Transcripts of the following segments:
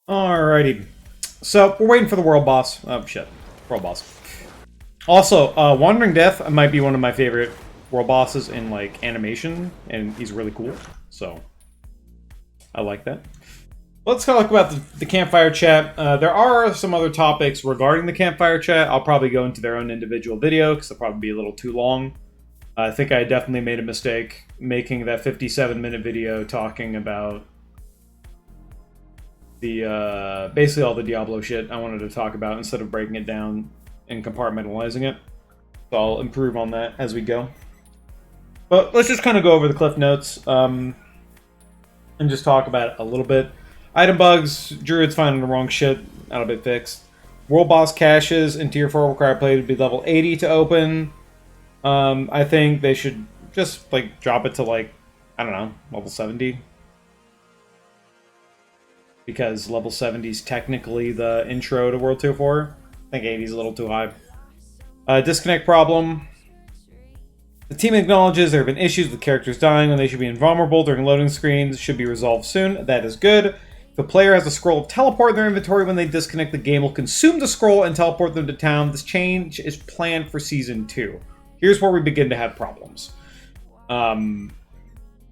Alrighty. So, we're waiting for the world boss. Oh, shit. World boss. Also, Wandering Death might be one of my favorite world bosses in, like, animation, and he's really cool. So, I like that. Let's talk about the campfire chat. There are some other topics regarding the campfire chat. I'll probably go into their own individual video, because they'll probably be a little too long. I think I definitely made a mistake making that 57-minute video talking about the basically all the Diablo shit I wanted to talk about instead of breaking it down and compartmentalizing it. So I'll improve on that as we go. But let's just kind of go over the cliff notes and just talk about it a little bit. Item bugs, druids finding the wrong shit, that'll be fixed. World boss caches in tier 4 require play to be level 80 to open. I think they should just like drop it to like, I don't know, level 70. Because level 70 is technically the intro to World Tier 4. I think 80 is a little too high. Disconnect problem. The team acknowledges there have been issues with characters dying when they should be invulnerable during loading screens. Should be resolved soon. That is good. If a player has a scroll of teleport in their inventory when they disconnect, the game will consume the scroll and teleport them to town. This change is planned for Season 2. Here's where we begin to have problems.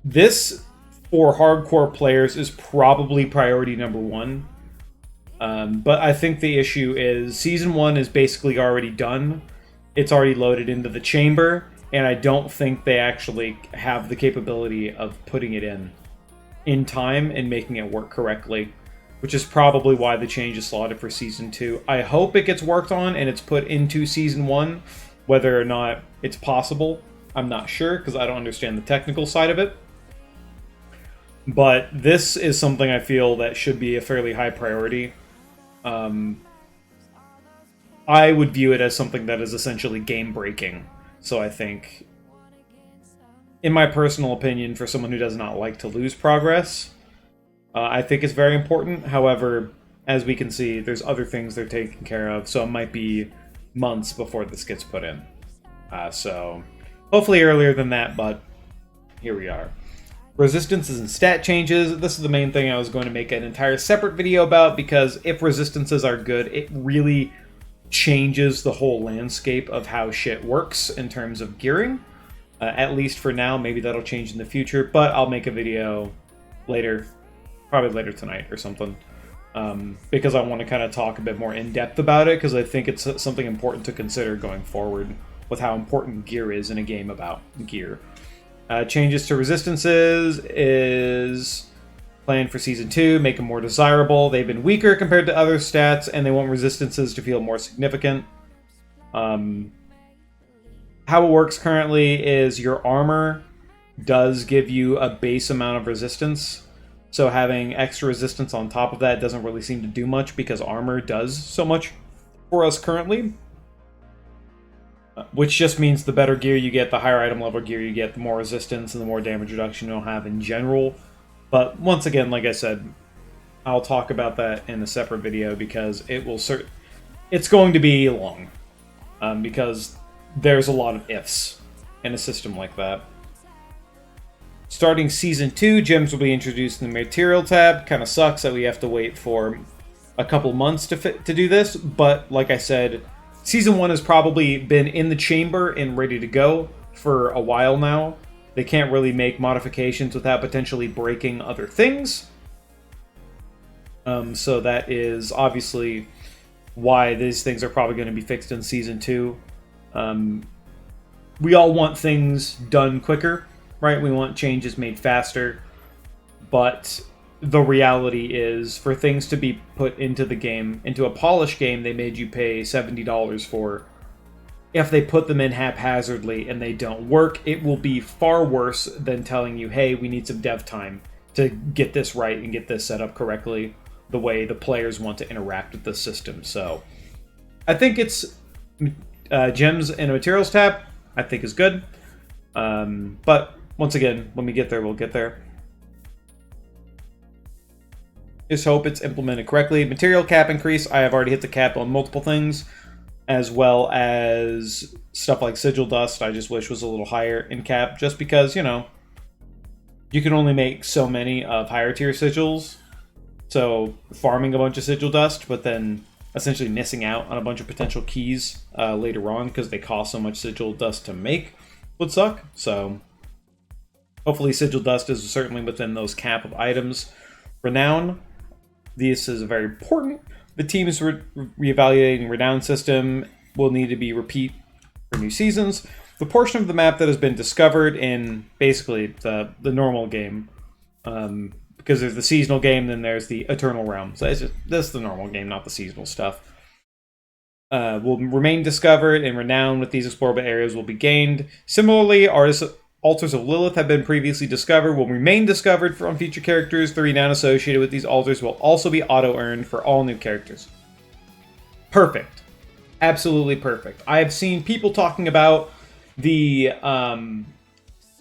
This, for hardcore players, is probably priority number 1. But I think the issue is Season 1 is basically already done. It's already loaded into the chamber, and I don't think they actually have the capability of putting it in time and making it work correctly, which is probably why the change is slotted for Season 2. I hope it gets worked on and it's put into Season 1. Whether or not it's possible, I'm not sure, because I don't understand the technical side of it. But this is something I feel that should be a fairly high priority. I would view it as something that is essentially game-breaking. So I think, in my personal opinion, for someone who does not like to lose progress, I think it's very important. However, as we can see, there's other things they're taking care of, so it might be months before this gets put in. So, hopefully earlier than that, but here we are. Resistances and stat changes. This is the main thing I was going to make an entire separate video about, because if resistances are good, it really changes the whole landscape of how shit works in terms of gearing. At least for now. Maybe that'll change in the future, but I'll make a video later, probably later tonight or something, because I want to kind of talk a bit more in depth about it, because I think it's something important to consider going forward with how important gear is in a game about gear. Changes to resistances is planned for Season 2, make them more desirable. They've been weaker compared to other stats, and they want resistances to feel more significant. How it works currently is your armor does give you a base amount of resistance, so having extra resistance on top of that doesn't really seem to do much, because armor does so much for us currently. Which just means the better gear you get, the higher item level gear you get, the more resistance and the more damage reduction you'll have in general. But once again, like I said, I'll talk about that in a separate video, because it's going to be long. Because there's a lot of ifs in a system like that. Starting Season 2, gems will be introduced in the Material tab. Kind of sucks that we have to wait for a couple months to do this, but like I said, Season 1 has probably been in the chamber and ready to go for a while now. They can't really make modifications without potentially breaking other things. So that is obviously why these things are probably going to be fixed in Season 2. We all want things done quicker, right? We want changes made faster. But the reality is, for things to be put into the game, into a polished game they made you pay $70 for, if they put them in haphazardly and they don't work, it will be far worse than telling you, hey, we need some dev time to get this right and get this set up correctly the way the players want to interact with the system. So I think it's gems and materials tab, I think is good. But once again, when we get there, we'll get there. Just hope it's implemented correctly. Material cap increase. I have already hit the cap on multiple things, as well as stuff like sigil dust. I just wish was a little higher in cap, just because, you know, you can only make so many of higher tier sigils. So farming a bunch of sigil dust, but then essentially missing out on a bunch of potential keys later on because they cost so much sigil dust to make would suck. So hopefully sigil dust is certainly within those cap of items. Renown, this is very important. The team's reevaluating Renown system will need to be repeat for new seasons. The portion of the map that has been discovered in basically the normal game, because there's the seasonal game, then there's the Eternal Realm. So this is the normal game, not the seasonal stuff. Will remain discovered, and renown with these explorable areas will be gained. Similarly, altars of Lilith have been previously discovered, will remain discovered from future characters. The renown associated with these altars will also be auto-earned for all new characters. Perfect. Absolutely perfect. I have seen people talking about the,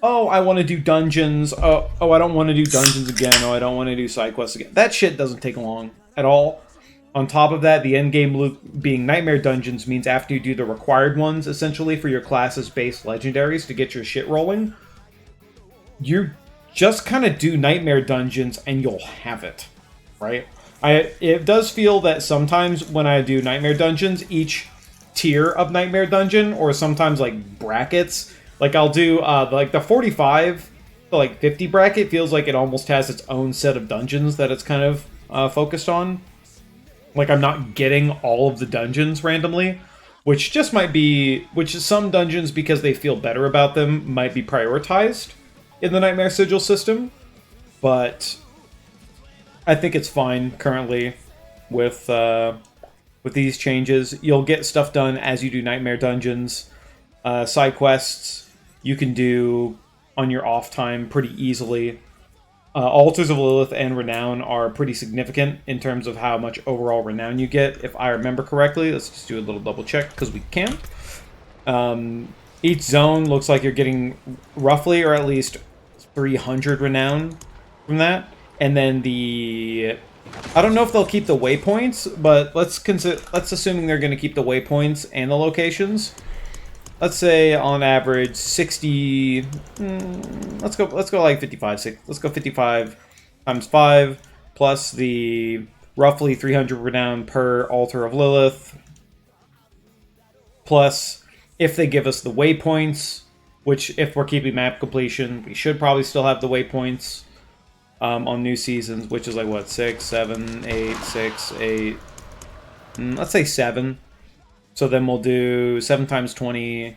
oh, I want to do dungeons. Oh, I don't want to do dungeons again. Oh, I don't want to do side quests again. That shit doesn't take long at all. On top of that, the end game loop being nightmare dungeons means after you do the required ones, essentially, for your class's base legendaries to get your shit rolling, you just kind of do nightmare dungeons and you'll have it, right? It does feel that sometimes when I do nightmare dungeons, each tier of nightmare dungeon, or sometimes like brackets, like I'll do like the 45 to like 50 bracket feels like it almost has its own set of dungeons that it's kind of focused on. Like I'm not getting all of the dungeons randomly, which just might be, which is some dungeons, because they feel better about them, might be prioritized in the Nightmare Sigil system. But I think it's fine currently with these changes. You'll get stuff done as you do Nightmare dungeons. Side quests you can do on your off time pretty easily. Altars of Lilith and Renown are pretty significant in terms of how much overall Renown you get, if I remember correctly. Let's just do a little double check, because we can. Each zone looks like you're getting roughly, or at least 300 Renown from that. And then I don't know if they'll keep the waypoints, but let's assuming they're going to keep the waypoints and the locations. Let's say on average 60. Let's go like 55. Let's go 55 times 5 plus the roughly 300 renown per altar of Lilith. Plus, if they give us the waypoints, which if we're keeping map completion, we should probably still have the waypoints on new seasons, which is like what, 6, 7, 8, 6, 8. Let's say 7. So then we'll do 7 times 20,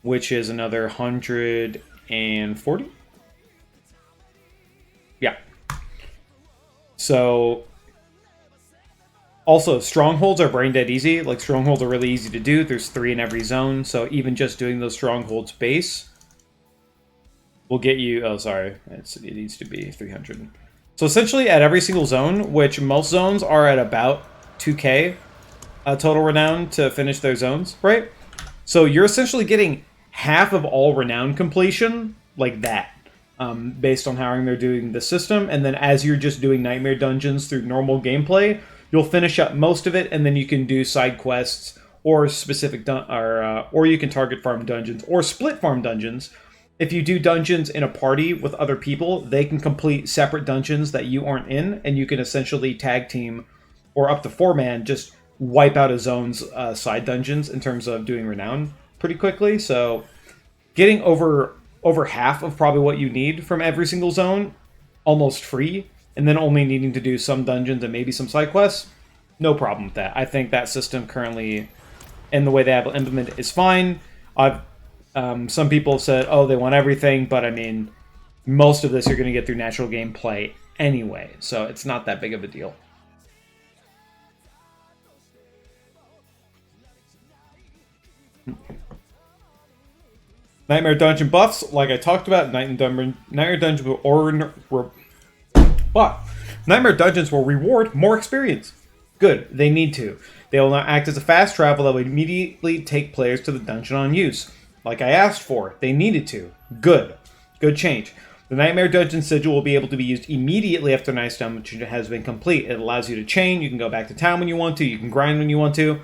which is another 140. Yeah. So, also, strongholds are brain dead easy. Like, strongholds are really easy to do. There's 3 in every zone. So even just doing those strongholds base will get you... Oh, sorry. It needs to be 300. So essentially, at every single zone, which most zones are at about 2k... total renown to finish their zones, right? So you're essentially getting half of all renown completion like that, based on how they're doing the system. And then as you're just doing nightmare dungeons through normal gameplay, you'll finish up most of it, and then you can do side quests or specific or you can target farm dungeons or split farm dungeons. If you do dungeons in a party with other people, they can complete separate dungeons that you aren't in, and you can essentially tag team, or up to 4-man, just wipe out a zone's side dungeons in terms of doing renown pretty quickly. So getting over half of probably what you need from every single zone almost free, and then only needing to do some dungeons and maybe some side quests, no problem with that. I think that system currently, and the way they have it implemented, is fine. Some people have said, oh, they want everything, but I mean, most of this you're going to get through natural gameplay anyway, so it's not that big of a deal. Nightmare Dungeon buffs, like I talked about, Nightmare Dungeons will reward more experience. Good, they need to. They will now act as a fast travel that will immediately take players to the dungeon on use. Like I asked for, they needed to. Good change. The Nightmare Dungeon sigil will be able to be used immediately after Night's Dungeon has been complete. It allows you to chain, you can go back to town when you want to, you can grind when you want to.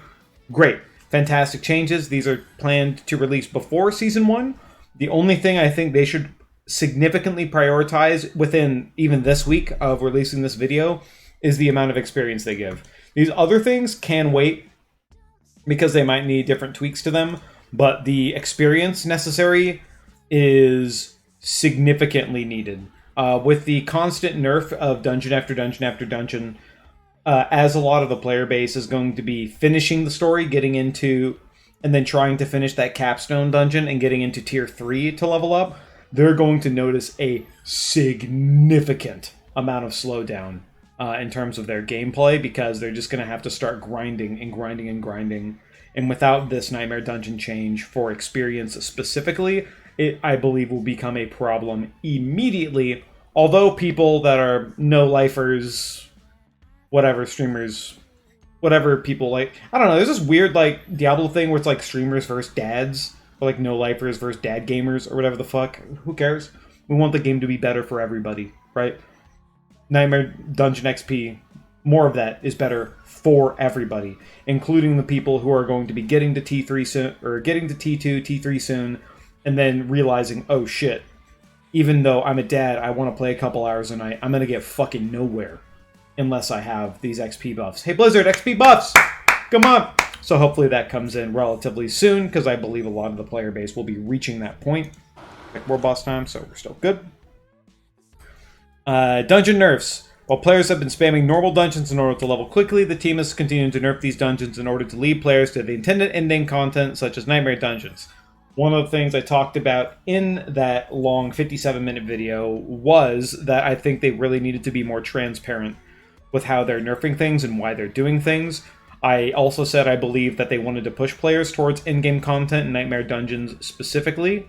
Great. Fantastic changes. These are planned to release before Season 1. The only thing I think they should significantly prioritize within even this week of releasing this video is the amount of experience they give. These other things can wait because they might need different tweaks to them, but the experience necessary is significantly needed. With the constant nerf of dungeon after dungeon after dungeon, as a lot of the player base is going to be finishing the story, getting into, and then trying to finish that capstone dungeon and getting into tier 3 to level up, they're going to notice a significant amount of slowdown in terms of their gameplay, because they're just going to have to start grinding and grinding and grinding. And without this Nightmare Dungeon change for experience specifically, it, I believe, will become a problem immediately. Although people that are no-lifers, whatever, streamers, whatever people like, I don't know, there's this weird, like, Diablo thing where it's like streamers versus dads, or like no-lifers versus dad gamers, or whatever the fuck. Who cares? We want the game to be better for everybody, right? Nightmare Dungeon XP, more of that is better for everybody, including the people who are going to be getting to T3 soon, or getting to T2, T3 soon, and then realizing, oh shit, even though I'm a dad, I want to play a couple hours a night, I'm going to get fucking nowhere unless I have these XP buffs. Hey Blizzard, XP buffs! Come on! So hopefully that comes in relatively soon, because I believe a lot of the player base will be reaching that point. Like world boss time, so we're still good. Dungeon nerfs. While players have been spamming normal dungeons in order to level quickly, the team is continuing to nerf these dungeons in order to lead players to the intended ending content, such as Nightmare Dungeons. One of the things I talked about in that long 57-minute video was that I think they really needed to be more transparent with how they're nerfing things and why they're doing things. I also said I believe that they wanted to push players towards in-game content and Nightmare Dungeons specifically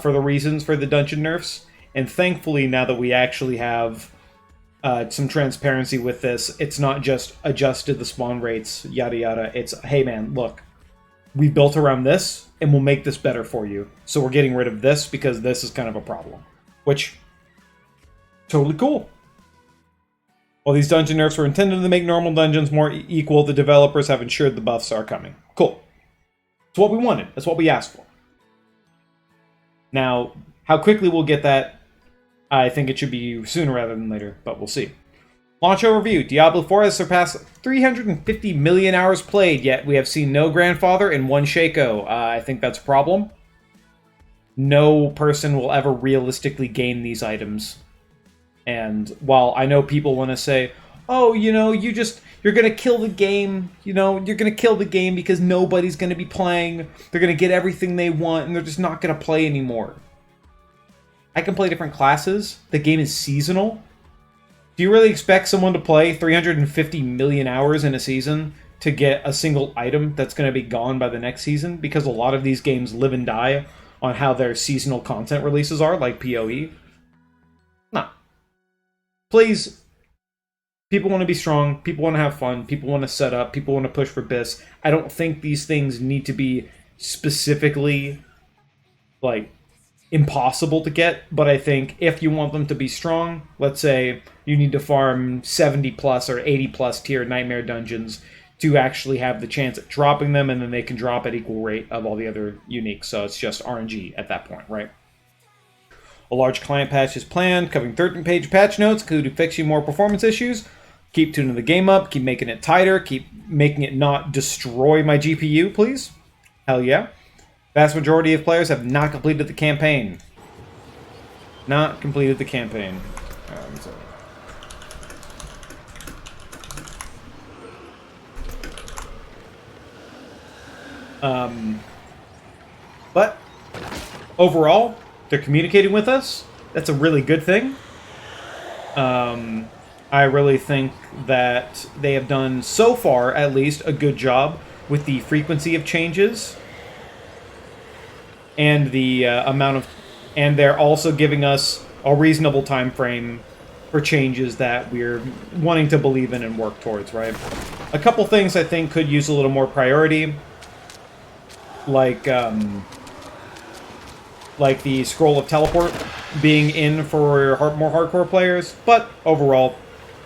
for the reasons for the dungeon nerfs. And thankfully, now that we actually have some transparency with this, it's not just adjusted the spawn rates, yada yada. It's, hey man, look, we built around this, and we'll make this better for you. So we're getting rid of this because this is kind of a problem. Which, totally cool. While these dungeon nerfs were intended to make normal dungeons more equal, the developers have ensured the buffs are coming. Cool. It's what we wanted. That's what we asked for. Now, how quickly we'll get that, I think it should be sooner rather than later, but we'll see. Launch overview. Diablo 4 has surpassed 350 million hours played, yet we have seen no Grandfather and one Shaco. I think that's a problem. No person will ever realistically gain these items. And while I know people want to say, oh, you know, you're going to kill the game, you know, you're going to kill the game because nobody's going to be playing, they're going to get everything they want, and they're just not going to play anymore. I can play different classes. The game is seasonal. Do you really expect someone to play 350 million hours in a season to get a single item that's going to be gone by the next season? Because a lot of these games live and die on how their seasonal content releases are, like PoE. Nah. Please, people want to be strong, people want to have fun, people want to set up, people want to push for BIS. I don't think these things need to be specifically, like, impossible to get, but I think if you want them to be strong, let's say you need to farm 70 plus or 80 plus tier Nightmare Dungeons to actually have the chance at dropping them, and then they can drop at equal rate of all the other uniques, so it's just RNG at that point, right? A large client patch is planned, covering 13-page patch notes, including fixing more performance issues. Keep tuning the game up, keep making it tighter, keep making it not destroy my GPU, please. Hell yeah. Vast majority of players have not completed the campaign. Not completed the campaign. But overall, they're communicating with us. That's a really good thing. I really think that they have done, so far at least, a good job with the frequency of changes. And the amount of, and they're also giving us a reasonable time frame for changes that we're wanting to believe in and work towards, right? A couple things I think could use a little more priority, like the scroll of teleport being in for more hardcore players. But overall,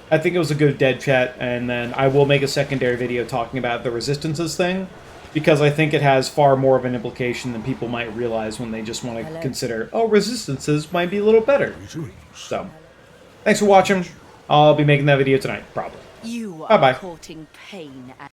I think it was a good dead chat, and then I will make a secondary video talking about the resistances thing. because I think it has far more of an implication than people might realize when they just want to consider, oh, resistances might be a little better. So, thanks for watching. I'll be making that video tonight, probably. You are Bye-bye. courting pain.